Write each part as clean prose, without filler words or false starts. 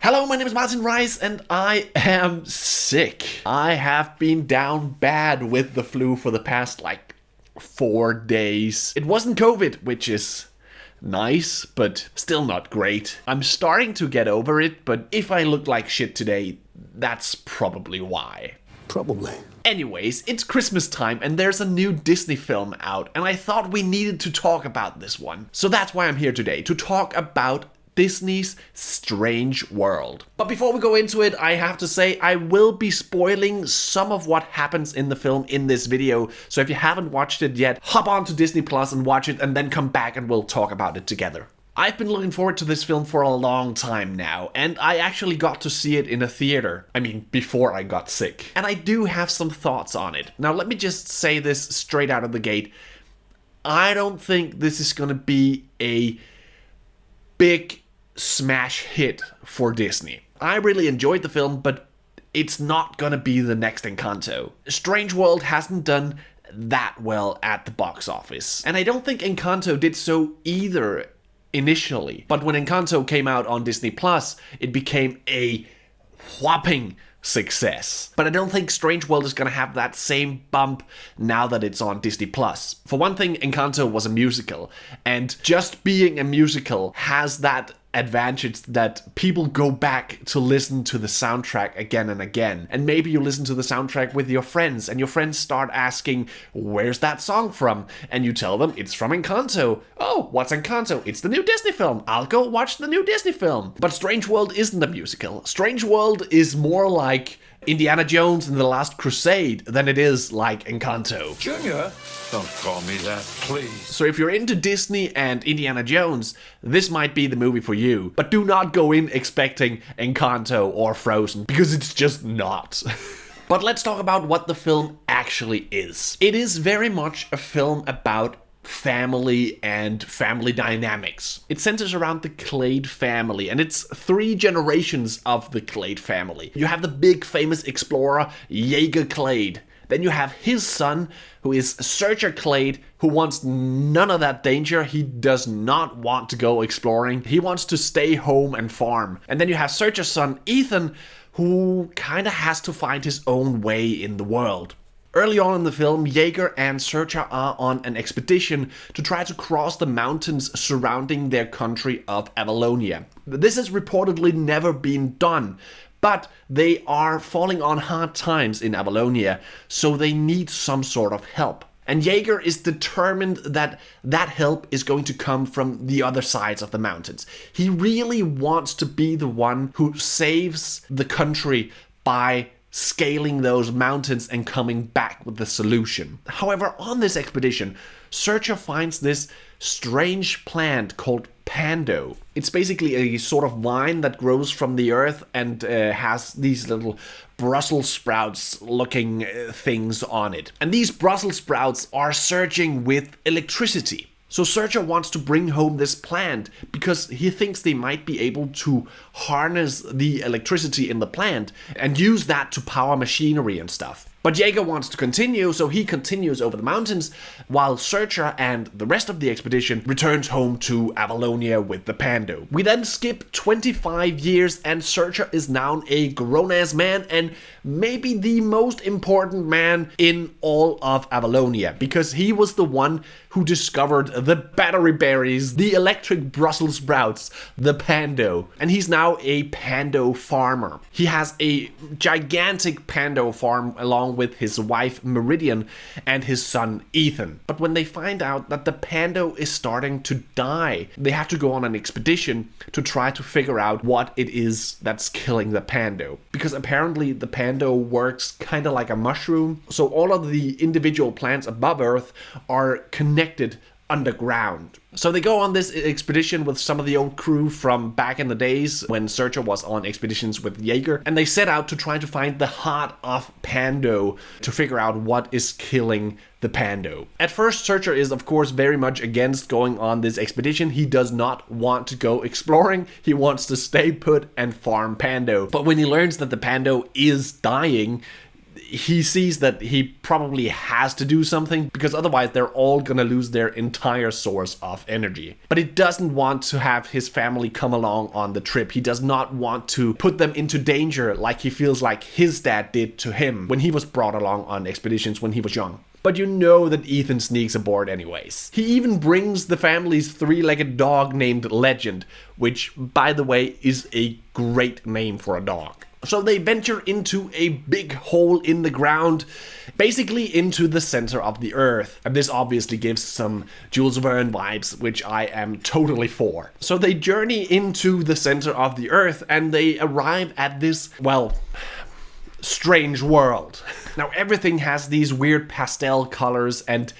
Hello, my name is Martin Riise and I am sick. I have been down bad with the flu for the past 4 days. It wasn't COVID, which is nice, but still not great. I'm starting to get over it, but if I look like shit today, that's probably why. Probably. Anyways, it's Christmas time and there's a new Disney film out and I thought we needed to talk about this one. So that's why I'm here today, to talk about Disney's Strange World. But before we go into it, I have to say I will be spoiling some of what happens in the film in this video. So if you haven't watched it yet, hop on to Disney Plus and watch it and then come back and we'll talk about it together. I've been looking forward to this film for a long time now, and I actually got to see it in a theater. I mean, before I got sick. And I do have some thoughts on it. Now, let me just say this straight out of the gate. I don't think this is gonna be a big smash hit for Disney. I really enjoyed the film, but it's not gonna be the next Encanto. Strange World hasn't done that well at the box office. And I don't think Encanto did so either initially. But when Encanto came out on Disney Plus, it became a whopping success. But I don't think Strange World is gonna have that same bump now that it's on Disney Plus. For one thing, Encanto was a musical, and just being a musical has that advantage that people go back to listen to the soundtrack again and again. And maybe you listen to the soundtrack with your friends and your friends start asking, where's that song from? And you tell them it's from Encanto. Oh, what's Encanto? It's the new Disney film. I'll go watch the new Disney film. But Strange World isn't a musical. Strange World is more like Indiana Jones and the Last Crusade than it is like Encanto. Junior? Don't call me that, please. So if you're into Disney and Indiana Jones, this might be the movie for you. But do not go in expecting Encanto or Frozen, because it's just not. But let's talk about what the film actually is. It is very much a film about family and family dynamics. It centers around the Quaid family, and it's 3 generations of the Quaid family. You have the big famous explorer Jake Quaid. Then you have his son, who is Searcher Quaid, who wants none of that danger. He does not want to go exploring. He wants to stay home and farm. And then you have Searcher's son, Ethan, who kind of has to find his own way in the world. Early on in the film, Jaeger and Searcher are on an expedition to try to cross the mountains surrounding their country of Avalonia. This has reportedly never been done, but they are falling on hard times in Avalonia, so they need some sort of help. And Jaeger is determined that that help is going to come from the other sides of the mountains. He really wants to be the one who saves the country by scaling those mountains and coming back with the solution. However, on this expedition, Searcher finds this strange plant called Pando. It's basically a sort of vine that grows from the earth and has these little Brussels sprouts looking things on it. And these Brussels sprouts are surging with electricity. So Searcher wants to bring home this plant because he thinks they might be able to harness the electricity in the plant and use that to power machinery and stuff. But Jaeger wants to continue, so he continues over the mountains, while Searcher and the rest of the expedition returns home to Avalonia with the Pando. We then skip 25 years and Searcher is now a grown-ass man and maybe the most important man in all of Avalonia, because he was the one who discovered the battery berries, the electric Brussels sprouts, the Pando. And he's now a Pando farmer. He has a gigantic Pando farm along with his wife Meridian and his son Ethan. But when they find out that the Pando is starting to die, they have to go on an expedition to try to figure out what it is that's killing the Pando. Because apparently the Pando works kind of like a mushroom, so all of the individual plants above Earth are connected underground. So they go on this expedition with some of the old crew from back in the days when Searcher was on expeditions with Jaeger, and they set out to try to find the heart of Pando to figure out what is killing the Pando. At first, Searcher is of course very much against going on this expedition. He does not want to go exploring. He wants to stay put and farm Pando. But when he learns that the Pando is dying, he sees that he probably has to do something because otherwise they're all gonna lose their entire source of energy. But he doesn't want to have his family come along on the trip. He does not want to put them into danger like he feels like his dad did to him when he was brought along on expeditions when he was young. But you know that Ethan sneaks aboard anyways. He even brings the family's three-legged dog named Legend, which, by the way, is a great name for a dog. So they venture into a big hole in the ground, basically into the center of the earth. And this obviously gives some Jules Verne vibes, which I am totally for. So they journey into the center of the earth and they arrive at this, well, strange world. Now everything has these weird pastel colors and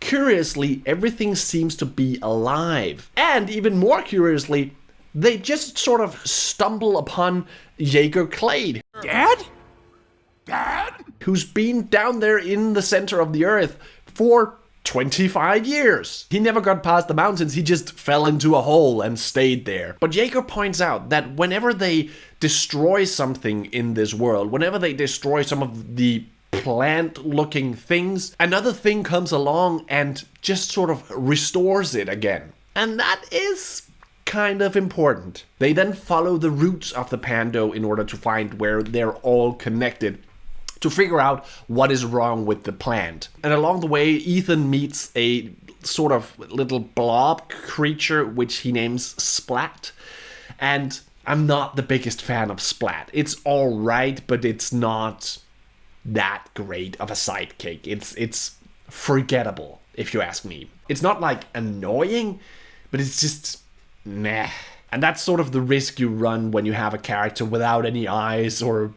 curiously everything seems to be alive. And even more curiously, they just sort of stumble upon Jaeger Quaid. Dad? Dad? Who's been down there in the center of the earth for 25 years. He never got past the mountains, he just fell into a hole and stayed there. But Jaeger points out that whenever they destroy something in this world, whenever they destroy some of the plant-looking things, another thing comes along and just sort of restores it again. And that is kind of important. They then follow the roots of the Pando in order to find where they're all connected, to figure out what is wrong with the plant. And along the way, Ethan meets a sort of little blob creature which he names Splat. And I'm not the biggest fan of Splat. It's alright, but it's not that great of a sidekick. It's forgettable, if you ask me. It's not like annoying, but it's just meh. And that's sort of the risk you run when you have a character without any eyes or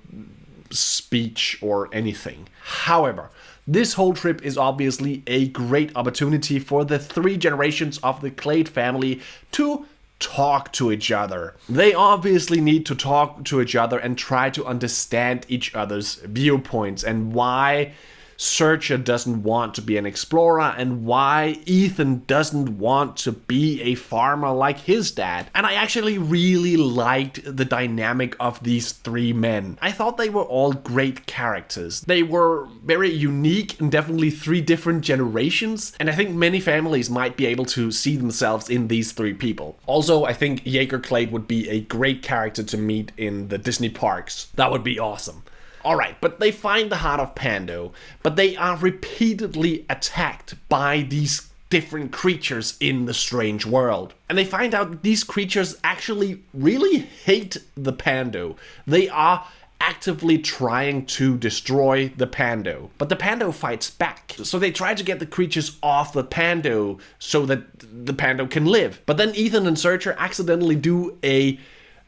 speech or anything. However, this whole trip is obviously a great opportunity for the three generations of the Quaid family to talk to each other. They obviously need to talk to each other and try to understand each other's viewpoints and why Searcher doesn't want to be an explorer and why Ethan doesn't want to be a farmer like his dad. And I actually really liked the dynamic of these three men. I thought they were all great characters. They were very unique and definitely three different generations, and I think many families might be able to see themselves in these three people. Also, I think Jaeger Quaid would be a great character to meet in the Disney parks. That would be awesome. Alright, but they find the heart of Pando, but they are repeatedly attacked by these different creatures in the strange world. And they find out that these creatures actually really hate the Pando. They are actively trying to destroy the Pando, but the Pando fights back. So they try to get the creatures off the Pando so that the Pando can live. But then Ethan and Searcher accidentally do a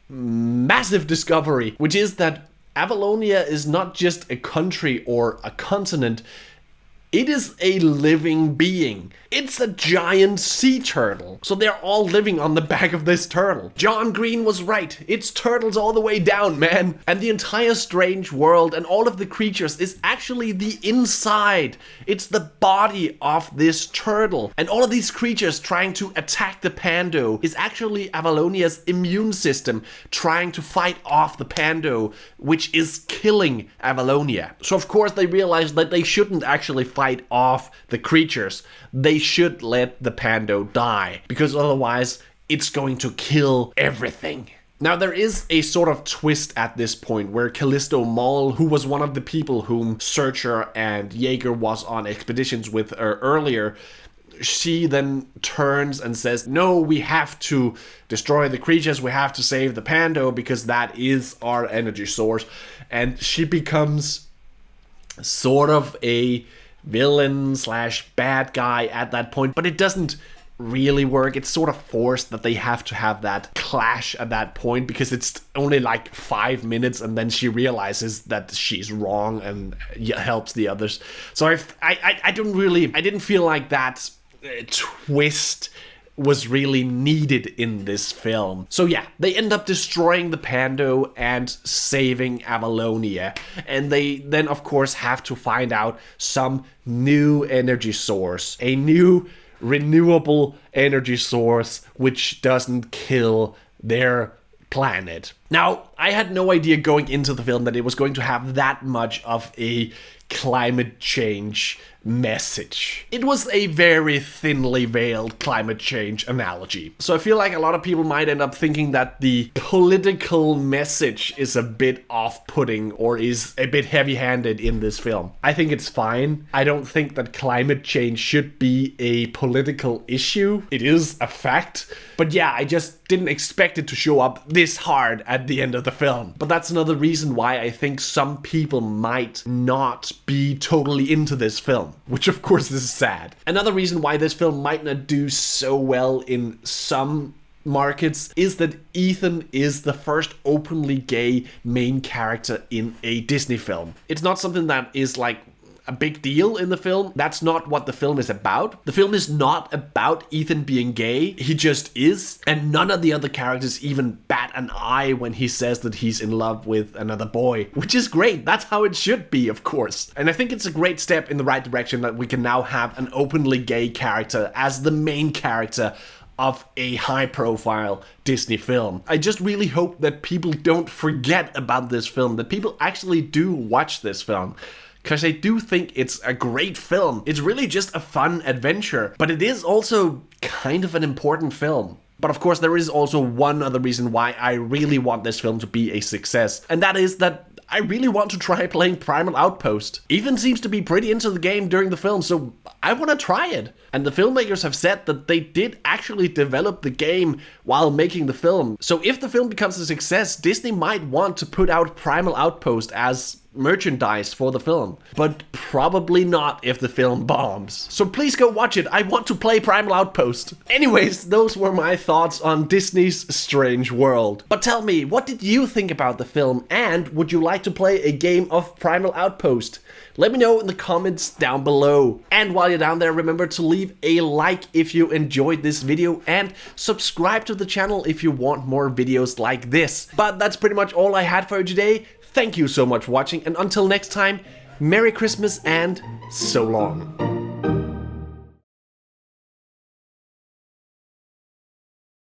massive discovery, which is that Avalonia is not just a country or a continent, it is a living being. It's a giant sea turtle. So they're all living on the back of this turtle. John Green was right. It's turtles all the way down, man. And the entire strange world and all of the creatures is actually the inside. It's the body of this turtle. And all of these creatures trying to attack the Pando is actually Avalonia's immune system trying to fight off the Pando, which is killing Avalonia. So of course they realize that they shouldn't actually fight off the creatures. They should let the Pando die, because otherwise it's going to kill everything. Now there is a sort of twist at this point where Callisto Maul, who was one of the people whom Searcher and Jaeger was on expeditions with earlier, she then turns and says, no, we have to destroy the creatures, we have to save the Pando because that is our energy source. And she becomes sort of a villain slash bad guy at that point, but it doesn't really work. It's sort of forced that they have to have that clash at that point because it's only like 5 minutes and then she realizes that she's wrong and helps the others. So I didn't feel like that twist was really needed in this film. So yeah, they end up destroying the Pando and saving Avalonia. And they then of course have to find out some new energy source, a new renewable energy source which doesn't kill their planet. Now, I had no idea going into the film that it was going to have that much of a climate change message. It was a very thinly veiled climate change analogy. So I feel like a lot of people might end up thinking that the political message is a bit off-putting or is a bit heavy-handed in this film. I think it's fine. I don't think that climate change should be a political issue. It is a fact. But yeah, I just didn't expect it to show up this hard at the end of the film. But that's another reason why I think some people might not be totally into this film, which of course is sad. Another reason why this film might not do so well in some markets is that Ethan is the first openly gay main character in a Disney film. It's not something that is like a big deal in the film. That's not what the film is about. The film is not about Ethan being gay. He just is. And none of the other characters even bat an eye when he says that he's in love with another boy, which is great. That's how it should be, of course. And I think it's a great step in the right direction that we can now have an openly gay character as the main character of a high-profile Disney film. I just really hope that people don't forget about this film, that people actually do watch this film. Because I do think it's a great film. It's really just a fun adventure, but it is also kind of an important film. But of course, there is also one other reason why I really want this film to be a success, and that is that I really want to try playing Primal Outpost. Ethan seems to be pretty into the game during the film, so I want to try it. And the filmmakers have said that they did actually develop the game while making the film. So if the film becomes a success, Disney might want to put out Primal Outpost as merchandise for the film, but probably not if the film bombs. So please go watch it. I want to play Primal Outpost. Anyways, those were my thoughts on Disney's Strange World. But tell me, what did you think about the film, and would you like to play a game of Primal Outpost? Let me know in the comments down below. And while you're down there, remember to leave a like if you enjoyed this video and subscribe to the channel if you want more videos like this. But that's pretty much all I had for you today. Thank you so much for watching, and until next time, Merry Christmas and so long.